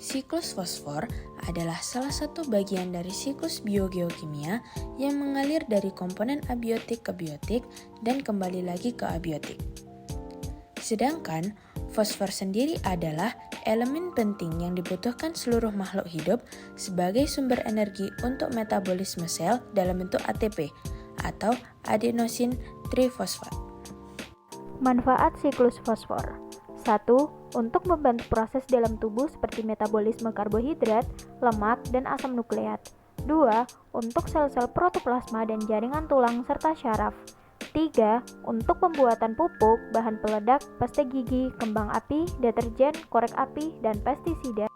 Siklus fosfor adalah salah satu bagian dari siklus biogeokimia yang mengalir dari komponen abiotik ke biotik dan kembali lagi ke abiotik. Sedangkan fosfor sendiri adalah elemen penting yang dibutuhkan seluruh makhluk hidup sebagai sumber energi untuk metabolisme sel dalam bentuk ATP atau adenosin trifosfat. Manfaat siklus fosfor. 1. Untuk membantu proses dalam tubuh seperti metabolisme karbohidrat, lemak, dan asam nukleat. 2. Untuk sel-sel protoplasma dan jaringan tulang serta syaraf. 3. Untuk pembuatan pupuk, bahan peledak, pasta gigi, kembang api, deterjen, korek api, dan pestisida.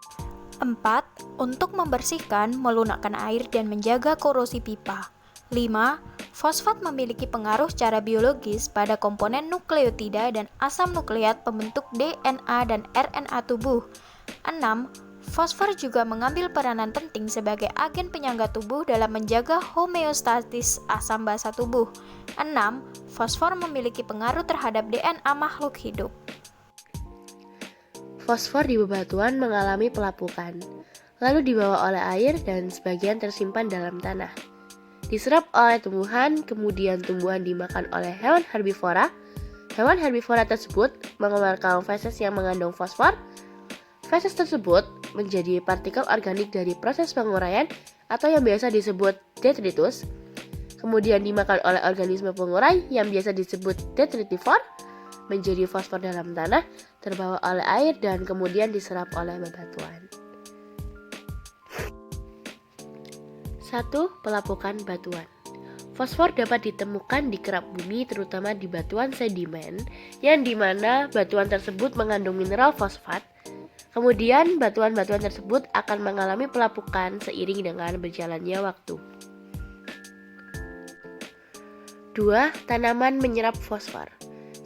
4. Untuk membersihkan, melunakkan air, dan menjaga korosi pipa. 5. Fosfat memiliki pengaruh secara biologis pada komponen nukleotida dan asam nukleat pembentuk DNA dan RNA tubuh. 6. Fosfor juga mengambil peranan penting sebagai agen penyangga tubuh dalam menjaga homeostatis asam basa tubuh. 6. Fosfor memiliki pengaruh terhadap DNA makhluk hidup. Fosfor di bebatuan mengalami pelapukan, lalu dibawa oleh air dan sebagian tersimpan dalam tanah. Diserap oleh tumbuhan, kemudian tumbuhan dimakan oleh hewan herbivora. Hewan herbivora tersebut mengeluarkan feses yang mengandung fosfor. Feses tersebut menjadi partikel organik dari proses penguraian atau yang biasa disebut detritus. Kemudian dimakan oleh organisme pengurai yang biasa disebut detritivor, menjadi fosfor dalam tanah, terbawa oleh air dan kemudian diserap oleh bebatuan. 1. Pelapukan batuan. Fosfor dapat ditemukan di kerak bumi terutama di batuan sedimen yang dimana batuan tersebut mengandung mineral fosfat. Kemudian batuan-batuan tersebut akan mengalami pelapukan seiring dengan berjalannya waktu. 2. Tanaman menyerap fosfor.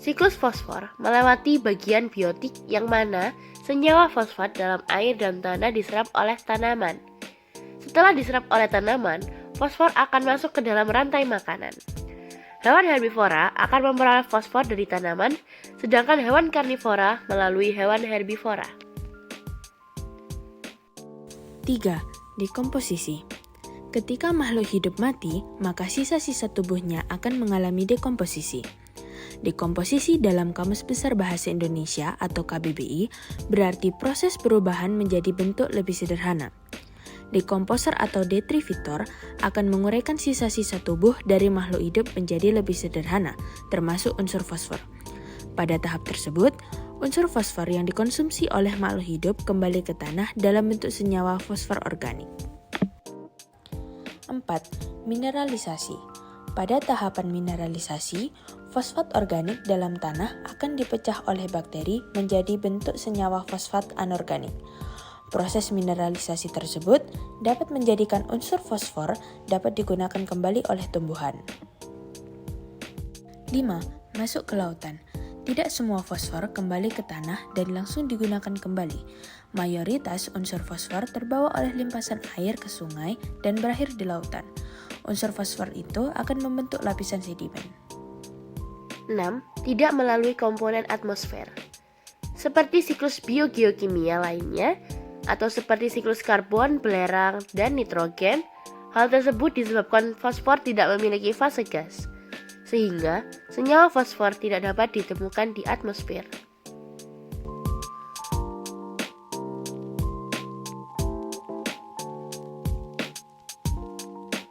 Siklus fosfor melewati bagian biotik yang mana senyawa fosfat dalam air dan tanah diserap oleh tanaman. Setelah diserap oleh tanaman, fosfor akan masuk ke dalam rantai makanan. Hewan herbivora akan memperoleh fosfor dari tanaman, sedangkan hewan karnivora melalui hewan herbivora. 3. Dekomposisi. Ketika makhluk hidup mati, maka sisa-sisa tubuhnya akan mengalami dekomposisi. Dekomposisi dalam Kamus Besar Bahasa Indonesia atau KBBI berarti proses perubahan menjadi bentuk lebih sederhana. Dekomposer atau detrivitor akan menguraikan sisa-sisa tubuh dari makhluk hidup menjadi lebih sederhana, termasuk unsur fosfor. Pada tahap tersebut, unsur fosfor yang dikonsumsi oleh makhluk hidup kembali ke tanah dalam bentuk senyawa fosfor organik. 4. Mineralisasi. Pada tahapan mineralisasi, fosfat organik dalam tanah akan dipecah oleh bakteri menjadi bentuk senyawa fosfat anorganik. Proses mineralisasi tersebut dapat menjadikan unsur fosfor dapat digunakan kembali oleh tumbuhan. 5. Masuk ke lautan. Tidak semua fosfor kembali ke tanah dan langsung digunakan kembali. Mayoritas unsur fosfor terbawa oleh limpasan air ke sungai dan berakhir di lautan. Unsur fosfor itu akan membentuk lapisan sedimen. 6. Tidak melalui komponen atmosfer. Seperti siklus biogeokimia lainnya, atau seperti siklus karbon, belerang, dan nitrogen, hal tersebut disebabkan fosfor tidak memiliki fase gas, sehingga senyawa fosfor tidak dapat ditemukan di atmosfer.